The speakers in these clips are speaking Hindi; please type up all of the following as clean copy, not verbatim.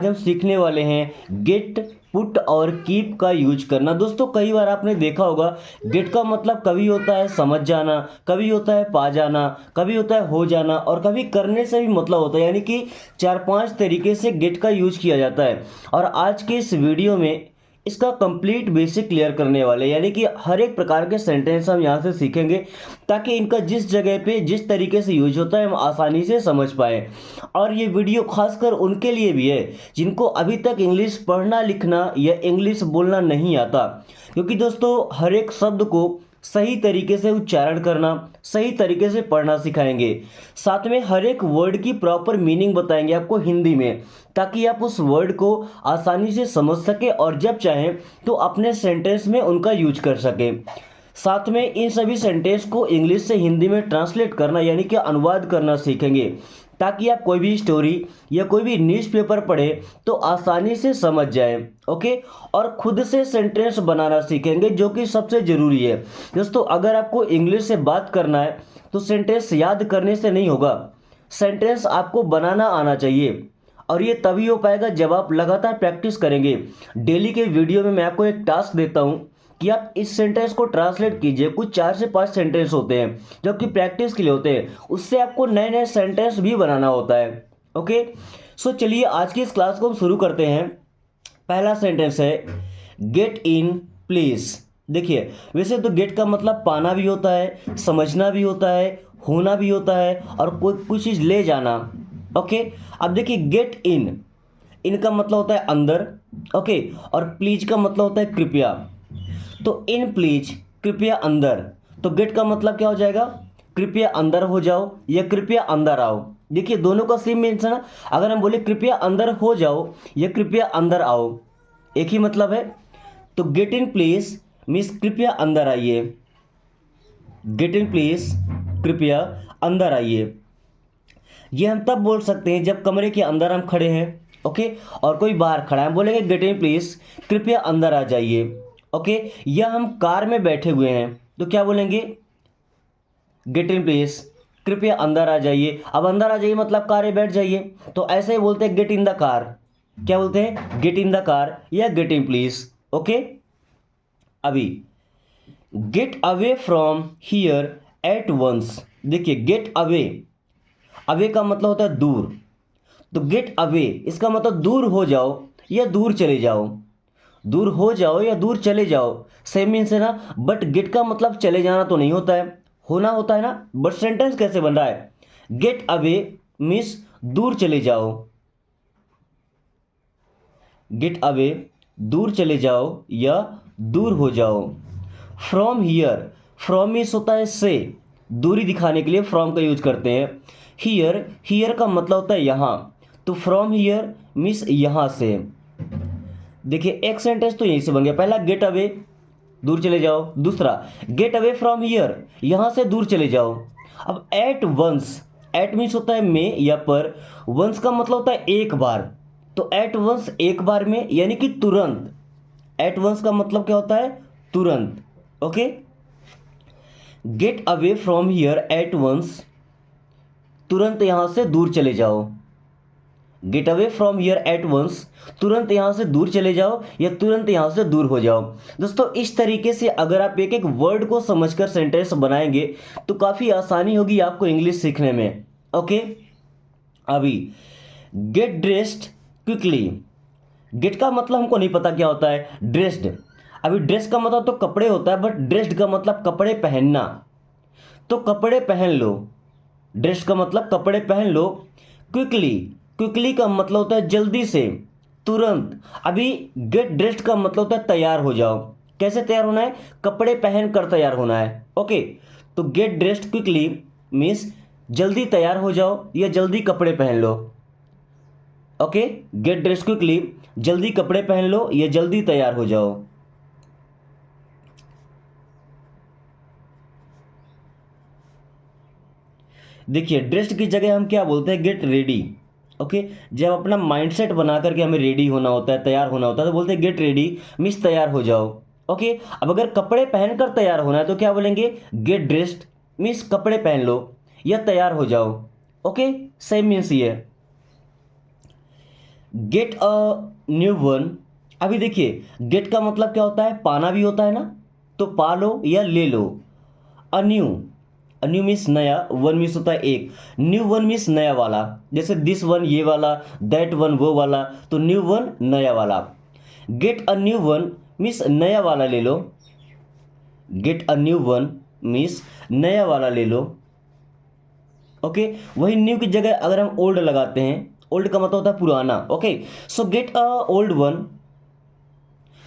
हम सीखने वाले हैं गेट, पुट और कीप का यूज करना। दोस्तों कई बार आपने देखा होगा गेट का मतलब कभी होता है समझ जाना, कभी होता है पा जाना, कभी होता है हो जाना और कभी करने से भी मतलब होता है, यानी कि चार पांच तरीके से गेट का यूज किया जाता है। और आज के इस वीडियो में इसका कंप्लीट बेसिक क्लियर करने वाले, यानी कि हर एक प्रकार के सेंटेंस हम यहाँ से सीखेंगे ताकि इनका जिस जगह पे जिस तरीके से यूज होता है हम आसानी से समझ पाएँ। और ये वीडियो खासकर उनके लिए भी है जिनको अभी तक इंग्लिश पढ़ना लिखना या इंग्लिश बोलना नहीं आता, क्योंकि दोस्तों हर एक शब्द को सही तरीके से उच्चारण करना, सही तरीके से पढ़ना सिखाएंगे। साथ में हर एक वर्ड की प्रॉपर मीनिंग बताएंगे आपको हिंदी में, ताकि आप उस वर्ड को आसानी से समझ सके और जब चाहें तो अपने सेंटेंस में उनका यूज कर सके। साथ में इन सभी सेंटेंस को इंग्लिश से हिंदी में ट्रांसलेट करना यानी कि अनुवाद करना सीखेंगे, ताकि आप कोई भी स्टोरी या कोई भी न्यूज़पेपर पढ़े तो आसानी से समझ जाए। ओके, और खुद से सेंटेंस बनाना सीखेंगे जो कि सबसे ज़रूरी है। दोस्तों अगर आपको इंग्लिश से बात करना है तो सेंटेंस याद करने से नहीं होगा, सेंटेंस आपको बनाना आना चाहिए। और ये तभी हो पाएगा जब आप लगातार प्रैक्टिस करेंगे। डेली के वीडियो में मैं आपको एक टास्क देता हूँ कि आप इस सेंटेंस को ट्रांसलेट कीजिए। कुछ 4 से 5 सेंटेंस होते हैं जो कि प्रैक्टिस के लिए होते हैं, उससे आपको नए नए सेंटेंस भी बनाना होता है। ओके, सो चलिए आज की इस क्लास को हम शुरू करते हैं। पहला सेंटेंस है गेट इन प्लीज। देखिए वैसे तो गेट का मतलब पाना भी होता है, समझना भी होता है, होना भी होता है और कोई कुछ चीज़ ले जाना। ओके, अब देखिए गेट इन, इनका मतलब होता है अंदर। ओके, और प्लीज का मतलब होता है कृपया। तो इन प्लीज कृपया अंदर, तो गेट का मतलब क्या हो जाएगा, कृपया अंदर हो जाओ या कृपया अंदर आओ। देखिए दोनों का सेम मीन्स है ना। अगर हम बोले कृपया अंदर हो जाओ या कृपया अंदर आओ, एक ही मतलब है। तो गेट इन प्लीज मीन्स कृपया अंदर आइए, गेट इन प्लीज कृपया अंदर आइए। ये हम तब बोल सकते हैं जब कमरे के अंदर हम खड़े हैं, ओके, और कोई बाहर खड़ा है, हम बोलेंगे गेट इन प्लीज कृपया अंदर आ जाइए। ओके, या हम कार में बैठे हुए हैं तो क्या बोलेंगे, गेट इन प्लीज कृपया अंदर आ जाइए। अब अंदर आ जाइए मतलब कार में बैठ जाइए, तो ऐसे ही बोलते हैं गेट इन द कार। क्या बोलते हैं, गेट इन द कार या गेट इन प्लीज। ओके, अभी get away from here at once. देखिए गेट अवे, अवे का मतलब होता है दूर, तो गेट अवे इसका मतलब दूर हो जाओ या दूर चले जाओ। दूर हो जाओ या दूर चले जाओ सेम मीन्स है ना। बट गेट का मतलब चले जाना तो नहीं होता है, होना होता है ना। बट सेंटेंस कैसे बन रहा है, गेट अवे मीन्स दूर चले जाओ, गेट अवे दूर चले जाओ या दूर हो जाओ। फ्रॉम हियर, फ्रॉम मीन्स होता है से, दूरी दिखाने के लिए फ्रॉम का यूज करते हैं। हियर, हियर का मतलब होता है यहाँ, तो फ्रॉम हियर मीन्स यहाँ से। देखिए एक सेंटेंस तो यहीं से बन गया, पहला गेट अवे दूर चले जाओ, दूसरा गेट अवे फ्रॉम हियर यहाँ से दूर चले जाओ। अब एट वंस, एट मीन्स होता है में या पर, वंस का मतलब होता है एक बार, तो एट वंस एक बार में यानी कि तुरंत। एट वंस का मतलब क्या होता है, तुरंत। Okay, get away from here at once, तुरंत यहां से दूर चले जाओ। Get away from here at once, तुरंत यहां से दूर चले जाओ या तुरंत यहां से दूर हो जाओ। दोस्तों इस तरीके से अगर आप एक एक वर्ड को समझकर सेंटेंस बनाएंगे तो काफ़ी आसानी होगी आपको इंग्लिश सीखने में। ओके, अभी गेट ड्रेस्ड क्विकली, गेट का मतलब हमको नहीं पता क्या होता है, ड्रेस्ड। अभी ड्रेस का मतलब तो कपड़े होता है, बट ड्रेस्ड का मतलब कपड़े पहनना, तो कपड़े पहन लो। ड्रेस का मतलब कपड़े पहन लो। क्विकली, क्विकली का मतलब होता है जल्दी से, तुरंत। अभी गेट ड्रेस्ड का मतलब होता है तैयार हो जाओ। कैसे तैयार होना है, कपड़े पहन कर तैयार होना है। ओके, तो गेट ड्रेस्ड क्विकली मीन्स जल्दी तैयार हो जाओ या जल्दी कपड़े पहन लो। ओके, गेट ड्रेस्ड क्विकली जल्दी कपड़े पहन लो या जल्दी तैयार हो जाओ। देखिए ड्रेस्ड की जगह हम क्या बोलते हैं, गेट रेडी। ओके, जब अपना माइंडसेट बना करके हमें रेडी होना होता है, तैयार होना होता है, तो बोलते हैं गेट रेडी मीन्स तैयार हो जाओ। ओके, अब अगर कपड़े पहनकर तैयार होना है तो क्या बोलेंगे, गेट ड्रेस्ड मीन्स कपड़े पहन लो या तैयार हो जाओ। ओके, सेम मीन्स ये है। Gate a new one. अभी देखिए गेट का मतलब क्या होता है, पाना भी होता है ना, तो पा लो या ले लो। अ न्यू मीन्स नया, वन मीन्स होता है एक, न्यू वन मीन्स नया वाला। जैसे दिस वन ये वाला, दैट वन वो वाला, तो न्यू वन नया वाला। Get a new one means नया वाला ले लो। Get a new one means नया वाला ले लो। ओके, वही न्यू की जगह अगर हम ओल्ड लगाते हैं, ओल्ड का मतलब होता है पुराना। Okay, so get a old one,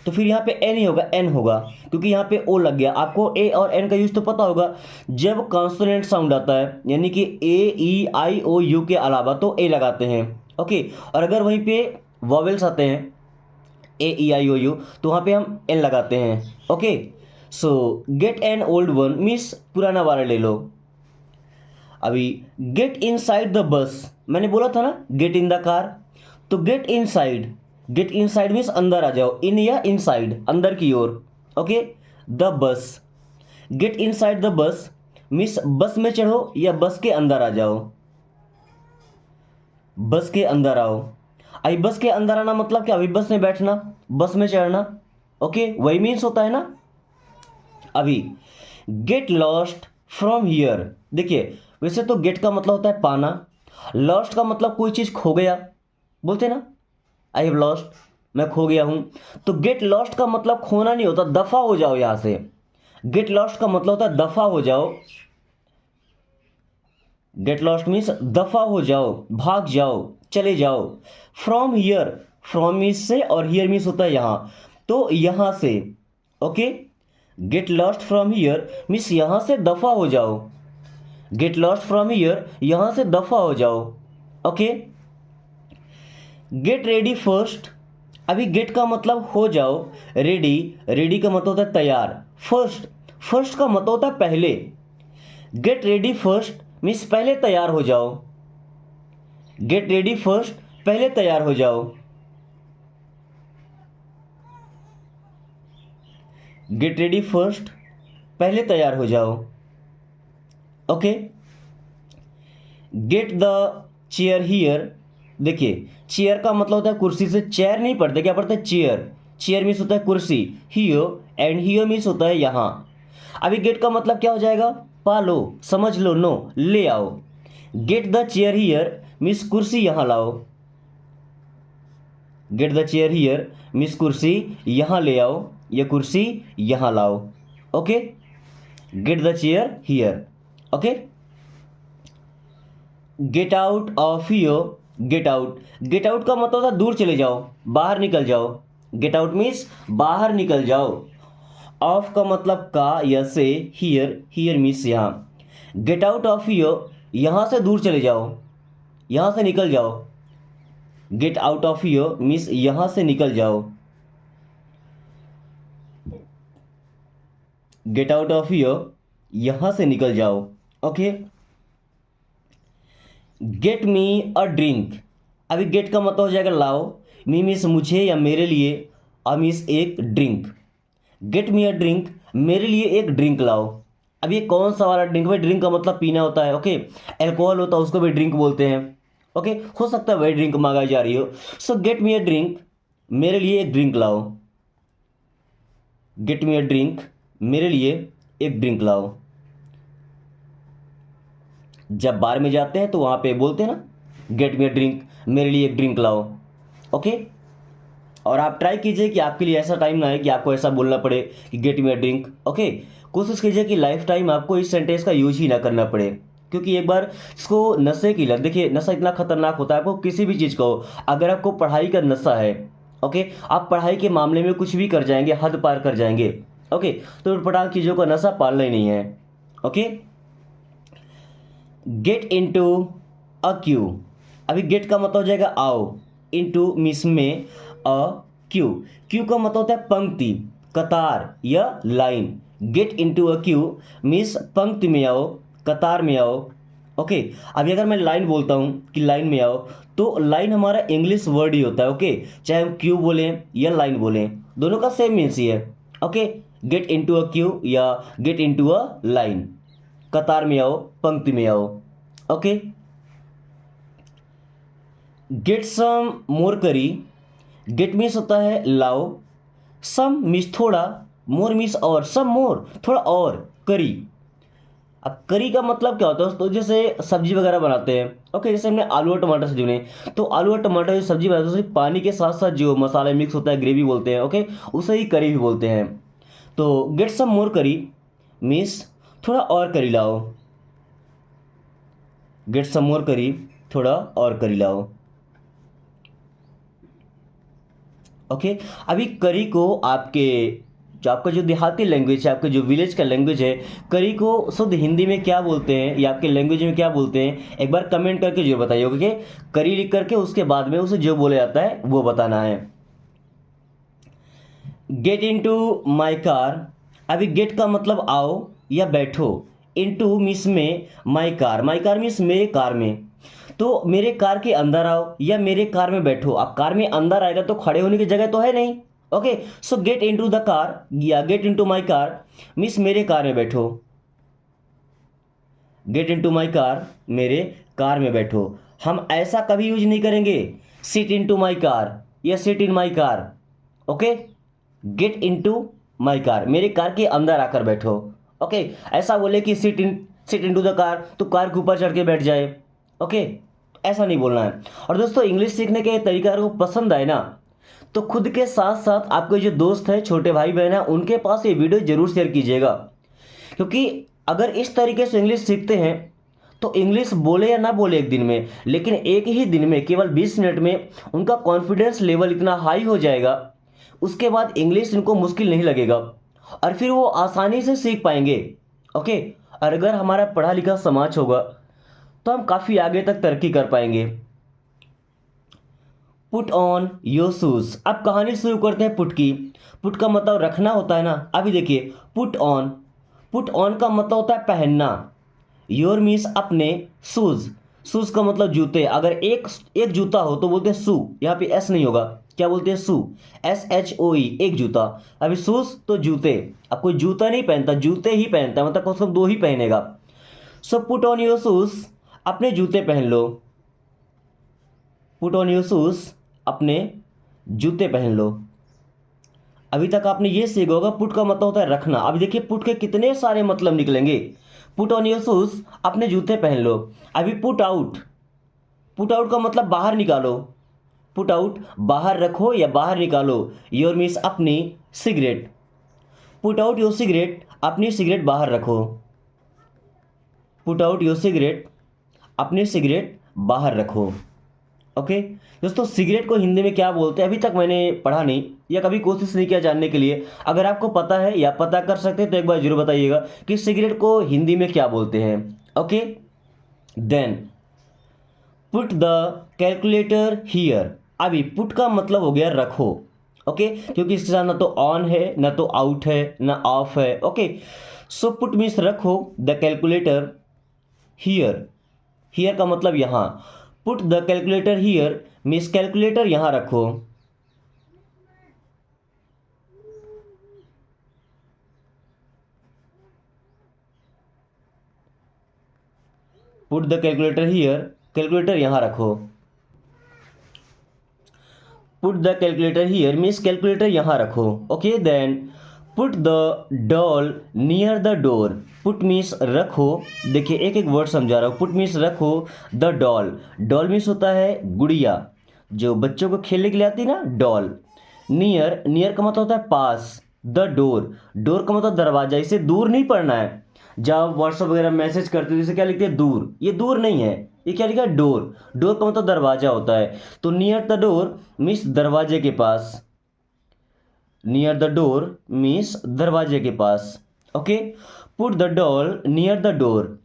तो फिर यहाँ पे एन ही होगा, एन होगा, क्योंकि यहाँ पे ओ लग गया। आपको ए और एन का यूज तो पता होगा, जब कॉन्सोनेंट साउंड आता है यानी कि ए ई आई ओ यू के अलावा तो ए लगाते हैं। ओके, और अगर वहीं पे वॉवेल्स आते हैं ए ई आई ओ यू, तो वहाँ पे हम एन लगाते हैं। Okay, so get an old one means पुराना वाला ले लो। अभी गेट इन साइड द बस, मैंने बोला था ना गेट इन द कार, तो get inside, get inside means अंदर आ जाओ, इन या इन साइड अंदर की ओर। Okay, the bus, get inside the bus means bus में चढ़ो या बस के अंदर आ जाओ। बस के अंदर आओ। अभी बस के अंदर आना मतलब क्या, अभी बस में बैठना, बस में चढ़ना। ओके, वही मीन्स होता है ना। अभी गेट लॉस्ट फ्रॉम हियर, देखिए वैसे तो गेट का मतलब होता है पाना, लॉस्ट का मतलब कोई चीज़ खो गया, बोलते ना आई हैव लॉस्ट, मैं खो गया हूं। तो गेट लॉस्ट का मतलब खोना नहीं होता, दफा हो जाओ यहां से। गेट लॉस्ट का मतलब होता है दफा हो जाओ। गेट लॉस्ट मीन्स दफा हो जाओ, भाग जाओ, चले जाओ। फ्रॉम हियर, फ्रॉम मीन्स से और हियर मीन्स होता है यहां, तो यहां से। Okay, get lost from here means यहां से दफा हो जाओ। गेट लॉस्ट फ्रॉम हियर, यहां से दफा हो जाओ। ओके, गेट रेडी फर्स्ट, अभी गेट का मतलब हो जाओ, रेडी, रेडी का मतलब होता है तैयार, फर्स्ट, फर्स्ट का मतलब होता है पहले। गेट रेडी फर्स्ट मीन्स पहले तैयार हो जाओ। गेट रेडी फर्स्ट, पहले तैयार हो जाओ। गेट रेडी फर्स्ट, पहले तैयार हो जाओ। Okay, get the chair here, देखिए चेयर का मतलब होता है कुर्सी, से चेयर नहीं पढ़ते, क्या पढ़ते हैं चेयर, चेयर मीन्स होता है कुर्सी, हियर एंड हियर मीन्स होता है यहाँ। अभी गेट का मतलब क्या हो जाएगा, पा लो, समझ लो, नो, ले आओ। Get the chair here means कुर्सी यहाँ लाओ। Get the chair here means कुर्सी यहाँ ले आओ, या कुर्सी यहाँ लाओ। Okay, get the chair here. Okay, get out of your, get out, get out का मतलब था दूर चले जाओ, बाहर निकल जाओ। गेट आउट मीन्स बाहर निकल जाओ। ऑफ का मतलब का या से, हियर, हियर मीन्स यहाँ। गेट आउट ऑफ योर, यहाँ से दूर चले जाओ, यहाँ से निकल जाओ। Get out of your means यहाँ से निकल जाओ। गेट आउट ऑफ योर, यहाँ से निकल जाओ। Okay, get me a drink, अभी गेट का मतलब हो जाएगा लाओ, मी मीन्स मुझे या मेरे लिए, अ मीन्स एक drink. Get me a drink, मेरे लिए एक ड्रिंक लाओ। अब ये कौन सा वाला ड्रिंक, भाई ड्रिंक का मतलब पीना होता है। ओके, अल्कोहल होता है उसको भी ड्रिंक बोलते हैं। ओके, हो सकता है वही ड्रिंक मंगाई जा रही हो। सो गेट मी अ ड्रिंक, मेरे लिए एक ड्रिंक लाओ। गेट मी अ ड्रिंक, मेरे लिए एक ड्रिंक लाओ। जब बार में जाते हैं तो वहां पे बोलते हैं ना गेट मी अ ड्रिंक, मेरे लिए एक ड्रिंक लाओ। ओके, और आप ट्राई कीजिए कि आपके लिए ऐसा टाइम ना आए कि आपको ऐसा बोलना पड़े कि get me a drink. Okay, कोशिश कीजिए कि लाइफ टाइम आपको इस सेंटेंस का यूज ही ना करना पड़े, क्योंकि एक बार इसको नशे की लत, देखिए नशा इतना खतरनाक होता है, आपको किसी भी चीज़ का हो, अगर आपको पढ़ाई का नशा है, ओके, आप पढ़ाई के मामले में कुछ भी कर जाएंगे, हद पार कर जाएंगे। ओके, तो पटाख चीज़ों का नशा पालना ही नहीं है। Okay, get into a Q, अभी गेट का मतलब हो जाएगा आओ, इनटू मिस में, अ क्यू, क्यू का मतलब होता है पंक्ति, कतार या line. Get into a Q means पंक्ति में आओ, कतार में आओ। ओके, अभी अगर मैं लाइन बोलता हूँ कि लाइन में आओ, तो लाइन हमारा इंग्लिश वर्ड ही होता है। ओके, चाहे हम क्यू बोलें या लाइन बोलें, दोनों का सेम मीन्स ही है। Okay, get into a Q या गेट इनटू अ लाइन, कतार में आओ, पंक्ति में आओ। ओके, गेट सम मोर करी, गेट मीन्स होता है लाओ, सम मीन्स थोड़ा, मोर मीन्स और, सम मोर थोड़ा और, करी। अब करी का मतलब क्या होता है दोस्तों, जैसे सब्जी वगैरह बनाते हैं, ओके, जैसे हमने आलू और टमाटर सब्जी बनाई, तो आलू और टमाटर जो सब्जी बनाते हैं उसमें पानी के साथ साथ जो मसाले मिक्स होता है ग्रेवी बोलते हैं, ओके, उसे ही करी भी बोलते हैं। तो गेट सम मोर करी मीन्स थोड़ा और करी लाओ, गेट सम मोर करी थोड़ा और करी लाओ, ओके। अभी करी को आपके जो आपका जो देहाती लैंग्वेज है, आपका जो विलेज का लैंग्वेज है, करी को शुद्ध हिंदी में क्या बोलते हैं या आपके लैंग्वेज में क्या बोलते हैं, एक बार कमेंट करके जरूर बताइए, ओके। करी लिख करके उसके बाद में उसे जो बोला जाता है वो बताना है। गेट इनटू माय कार, अभी गेट का मतलब आओ या बैठो, इनटू मीन्स में, माय कार मीन्स मेरे कार में, तो मेरे कार के अंदर आओ या मेरे कार में बैठो। अब कार में अंदर आएगा तो खड़े होने की जगह तो है नहीं, okay. So get into the car या get into my car means मेरे कार में बैठो, गेट इनटू माय कार मेरे कार में बैठो। हम ऐसा कभी यूज नहीं करेंगे सिट इनटू माय कार या sit in my car, okay. Get into my car मेरे कार के अंदर आकर बैठो, ओके। ऐसा बोले कि सिट इनटू द कार तो कार के ऊपर चढ़ के बैठ जाए, ओके, ऐसा नहीं बोलना है। और दोस्तों आपको सीखने के तरीका अगर पसंद आए ना, तो खुद के साथ साथ आपके जो दोस्त है, छोटे भाई बहन है, उनके पास ये वीडियो जरूर शेयर कीजिएगा, क्योंकि अगर इस तरीके से इंग्लिश सीखते हैं तो इंग्लिश बोले या ना बोले एक दिन में, लेकिन एक ही दिन में केवल 20 मिनट में उनका कॉन्फिडेंस लेवल इतना हाई हो जाएगा, उसके बाद इंग्लिश इनको मुश्किल नहीं लगेगा और फिर वो आसानी से सीख पाएंगे, ओके। और अगर हमारा पढ़ा लिखा समाज होगा तो हम काफ़ी आगे तक तरक्की कर पाएंगे। पुट ऑन योर शूज, अब कहानी शुरू करते हैं पुट की। पुट का मतलब रखना होता है ना, अभी देखिए पुट ऑन, पुट ऑन का मतलब होता है पहनना, योर मीन्स अपने, शूज, शूज का मतलब जूते। अगर एक एक जूता हो तो बोलते हैं शू, यहाँ पे एस नहीं होगा, क्या बोलते हैं शू, SHOE, एक जूता। अभी शूज तो जूते, अब कोई जूता नहीं पहनता, जूते ही पहनता है, मतलब कम से कम दो ही पहनेगा। So put on your shoes, अपने जूते पहन लो, पुट ऑन योर शूज, अपने जूते पहन लो। अभी तक आपने ये सीखा होगा पुट का मतलब होता है रखना। अभी देखिए पुट के कितने सारे मतलब निकलेंगे। पुट ऑन योर शूज, अपने जूते पहन लो। अभी पुट आउट, पुट आउट का मतलब बाहर निकालो, पुट आउट बाहर रखो या बाहर निकालो। योर मीन्स अपनी, cigarette, put out your cigarette, अपनी सिगरेट बाहर रखो, पुट आउट योर सिगरेट, अपनी सिगरेट बाहर रखो, ओके। दोस्तों सिगरेट को हिंदी में क्या बोलते हैं अभी तक मैंने पढ़ा नहीं या कभी कोशिश नहीं किया जानने के लिए। अगर आपको पता है या पता कर सकते हैं तो एक बार जरूर बताइएगा कि सिगरेट को हिंदी में क्या बोलते हैं, okay. Then put the calculator here, अभी पुट का मतलब हो गया रखो, ओके, क्योंकि इसके साथ ना तो ऑन है ना तो आउट है ना ऑफ है, ओके। सो पुट मीन्स रखो द कैलकुलेटर हियर, हियर का मतलब यहाँ, put the calculator here means calculator यहाँ रखो, put the calculator here, calculator यहाँ रखो, put the calculator here means calculator यहाँ रखो, okay. Then put the doll near the door, put means रखो, देखिए एक एक वर्ड समझा रहा हूँ। पुट मीन्स रखो, द डॉल, डॉल मीन्स होता है गुड़िया, जो बच्चों को खेलने के लिए आती है ना, डॉल। नियर, नियर का मतलब होता है पास, द डोर, डोर का मतलब दरवाजा, इसे दूर नहीं पढ़ना है। जब व्हाट्सएप वगैरह मैसेज करते हो जैसे क्या लिखते हैं दूर, ये दूर नहीं है, ये क्या लिखा है डोर, डोर का मतलब दरवाजा होता है। तो नियर द डोर मीन्स दरवाजे के पास, नियर द डोर मीन्स दरवाजे के पास, okay. Put the doll near the door,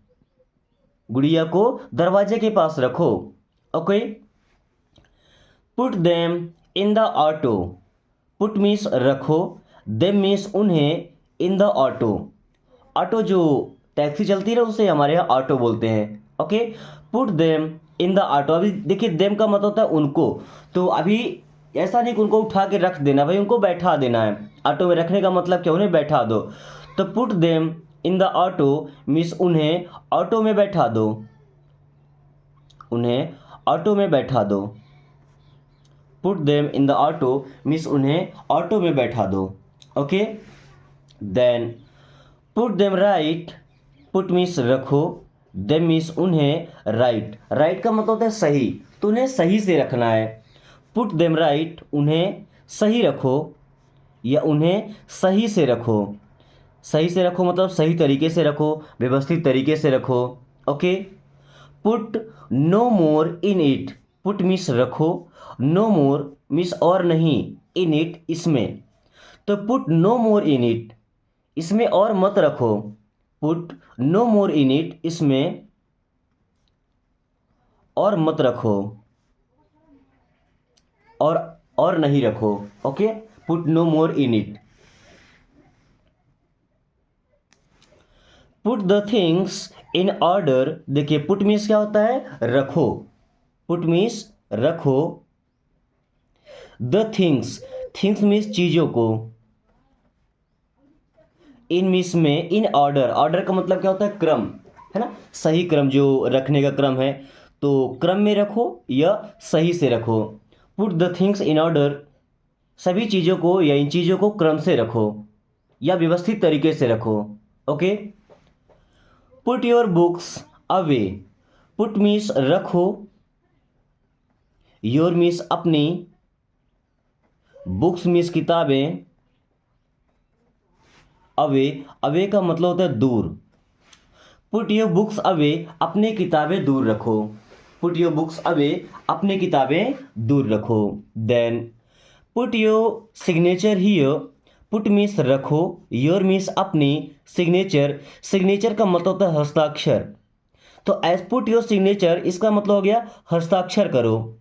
गुड़िया को दरवाजे के पास रखो, okay. Put them in the auto, put means रखो, देम मीन्स उन्हें, इन द ऑटो, ऑटो जो टैक्सी चलती है उसे हमारे यहाँ ऑटो बोलते हैं, okay. Put them in the auto, अभी देखिए देम का मतलब होता है उनको, तो अभी ऐसा नहीं कि उनको उठा के रख देना, भाई उनको बैठा देना है। ऑटो में रखने का मतलब क्या, उन्हें बैठा दो। तो put them in the auto means उन्हें ऑटो में बैठा दो, उन्हें ऑटो में बैठा दो, put them in the auto means उन्हें ऑटो में बैठा दो। Okay, then put them right, put means रखो, देम मीन्स उन्हें, राइट, राइट का मतलब होता है सही, तो उन्हें सही से रखना है। पुट देम राइट, उन्हें सही रखो या उन्हें सही से रखो। सही से रखो मतलब सही तरीके से रखो, व्यवस्थित तरीके से रखो। Okay, put no more in it, put means रखो, नो मोर मीन्स और नहीं, इन इट इसमें, तो put no more in it, इसमें और मत रखो। Put no more in it, इसमें और मत रखो, और नहीं रखो। Okay, put no more in it. Put the things in order, देखिए पुट मीन्स क्या होता है, रखो, पुट मीन्स रखो, द थिंग्स, थिंग्स मीन्स चीजों को, इन मीन्स में, इन ऑर्डर, ऑर्डर का मतलब क्या होता है, क्रम, है ना, सही क्रम, जो रखने का क्रम है, तो क्रम में रखो या सही से रखो। Put the things in order, सभी चीज़ों को या इन चीज़ों को क्रम से रखो या व्यवस्थित तरीके से रखो। Okay, put your books away, put means रखो, योर मीन्स अपनी, बुक्स मीन्स किताबें, अवे, अवे का मतलब होता है दूर। पुट योर बुक्स अवे, अपनी किताबें दूर रखो, पुट योर बुक्स अवे, अपनी किताबें दूर रखो। Then put your signature here, put means रखो, योर मीन्स अपनी, सिग्नेचर, सिग्नेचर का मतलब होता है हस्ताक्षर, तो एज पुट योर सिग्नेचर इसका मतलब हो गया हस्ताक्षर करो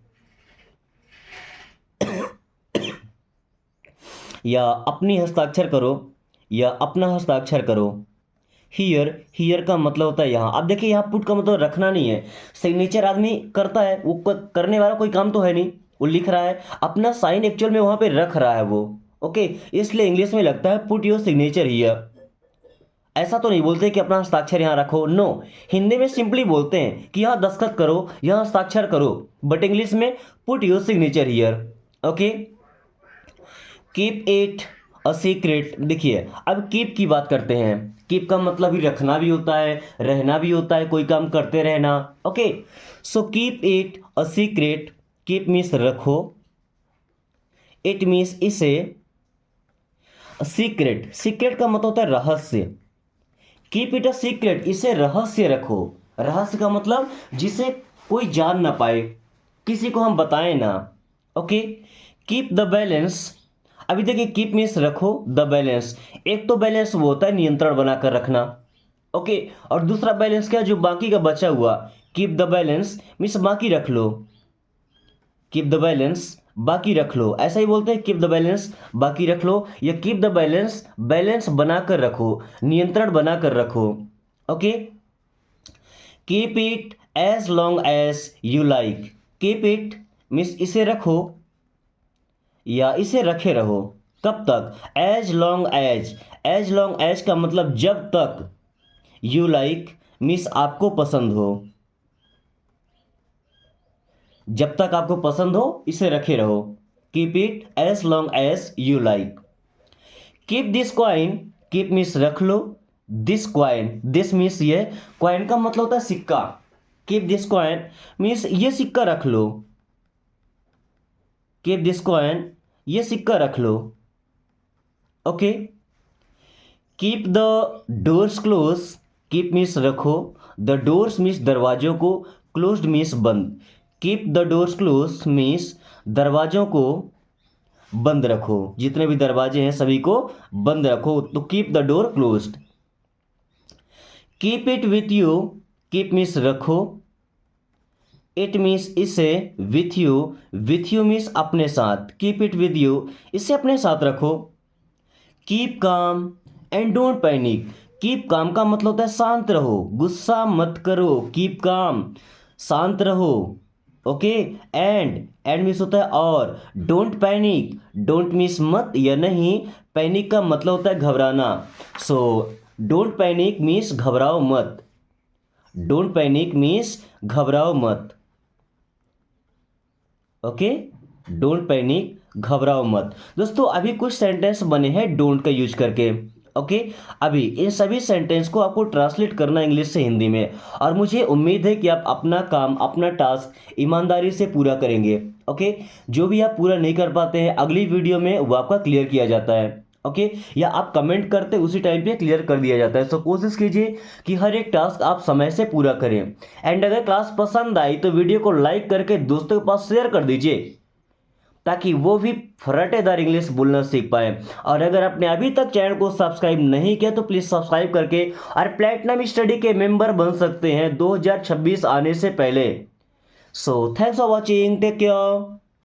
या अपनी हस्ताक्षर करो या अपना हस्ताक्षर करो। हियर, हियर का मतलब होता है यहाँ। अब देखिए यहाँ पुट का मतलब रखना नहीं है, सिग्नेचर आदमी करता है, वो करने वाला कोई काम तो है नहीं, वो लिख रहा है, अपना साइन एक्चुअल में वहाँ पे रख रहा है वो। ओके, इसलिए इंग्लिश में लगता है पुट योर सिग्नेचर हियर। ऐसा तो नहीं बोलते कि अपना हस्ताक्षर यहाँ रखो, नो, हिंदी में सिंपली बोलते हैं कि यहाँ दस्तखत करो, यहाँ हस्ताक्षर करो, बट इंग्लिश में put your signature here. Okay, keep it a secret, देखिए अब कीप की बात करते हैं। कीप का मतलब ही रखना भी होता है, रहना भी होता है, कोई काम करते रहना। Okay, so keep it a secret, keep means रखो, इट मीन्स इसे, सीक्रेट, सीक्रेट का मतलब होता है रहस्य, कीप इट अ सीक्रेट, इसे रहस्य रखो, रहस्य का मतलब जिसे कोई जान ना पाए, किसी को हम बताएं ना। ओके, कीप द बैलेंस, अभी देखिए कीप मीन्स रखो, द बैलेंस, एक तो बैलेंस वो होता है नियंत्रण बनाकर रखना। ओके, और दूसरा बैलेंस क्या, जो बाकी का बचा हुआ, कीप द बैलेंस मीन्स बाकी रख लो, कीप द बैलेंस बाकी रख लो, ऐसा ही बोलते हैं, कीप द बैलेंस बाकी रख लो, या कीप द बैलेंस बैलेंस बनाकर रखो, नियंत्रण बनाकर रखो। Okay, keep it as long as you like, keep it means इसे रखो या इसे रखे रहो, कब तक, as long as, as long as का मतलब जब तक, यू लाइक मीन्स आपको पसंद हो, जब तक आपको पसंद हो इसे रखे रहो, keep it as long as you like. Keep this coin, keep means रख लो, दिस क्वाइन, दिस मीन्स ये, क्वाइन का मतलब होता है सिक्का, कीप दिस क्वाइन मीन्स ये सिक्का रख लो, कीप दिस क्वाइन ये सिक्का रख लो। Okay, keep the doors close, keep means रखो, द डोर्स मीन्स दरवाजों को, क्लोज्ड मीन्स बंद, keep the doors close means दरवाजों को बंद रखो, जितने भी दरवाजे हैं सभी को बंद रखो, तो keep the door closed. Keep it with you, keep means रखो, इट मीन्स इसे, विथ यू मीन्स अपने साथ, कीप इट विथ यू इसे अपने साथ रखो। Keep calm and don't panic, keep calm का मतलब होता है शांत रहो, गुस्सा मत करो, कीप काम शांत रहो। ओके, एंड मीन्स होता है और, डोंट पैनिक, डोंट मीन्स मत या नहीं, पैनिक का मतलब होता है घबराना, सो डोंट पैनिक मीन्स घबराओ मत, डोंट पैनिक मीन्स घबराओ मत। ओके, डोंट पैनिक, घबराओ मत। दोस्तों अभी कुछ सेंटेंस बने हैं डोंट का यूज करके। ओके, अभी इन सभी सेंटेंस को आपको ट्रांसलेट करना इंग्लिश से हिंदी में, और मुझे उम्मीद है कि आप अपना काम, अपना टास्क ईमानदारी से पूरा करेंगे। ओके, जो भी आप पूरा नहीं कर पाते हैं अगली वीडियो में वो आपका क्लियर किया जाता है। ओके, या आप कमेंट करते उसी टाइम पे क्लियर कर दिया जाता है। सो कोशिश कीजिए कि हर एक टास्क आप समय से पूरा करें। एंड अगर क्लास पसंद आई तो वीडियो को लाइक करके दोस्तों के पास शेयर कर दीजिए, ताकि वो भी फराटेदार इंग्लिश बोलना सीख पाए। और अगर आपने अभी तक चैनल को सब्सक्राइब नहीं किया तो प्लीज़ सब्सक्राइब करके और प्लेटिनम स्टडी के मेंबर बन सकते हैं 2026 आने से पहले। So thanks for watching, take care.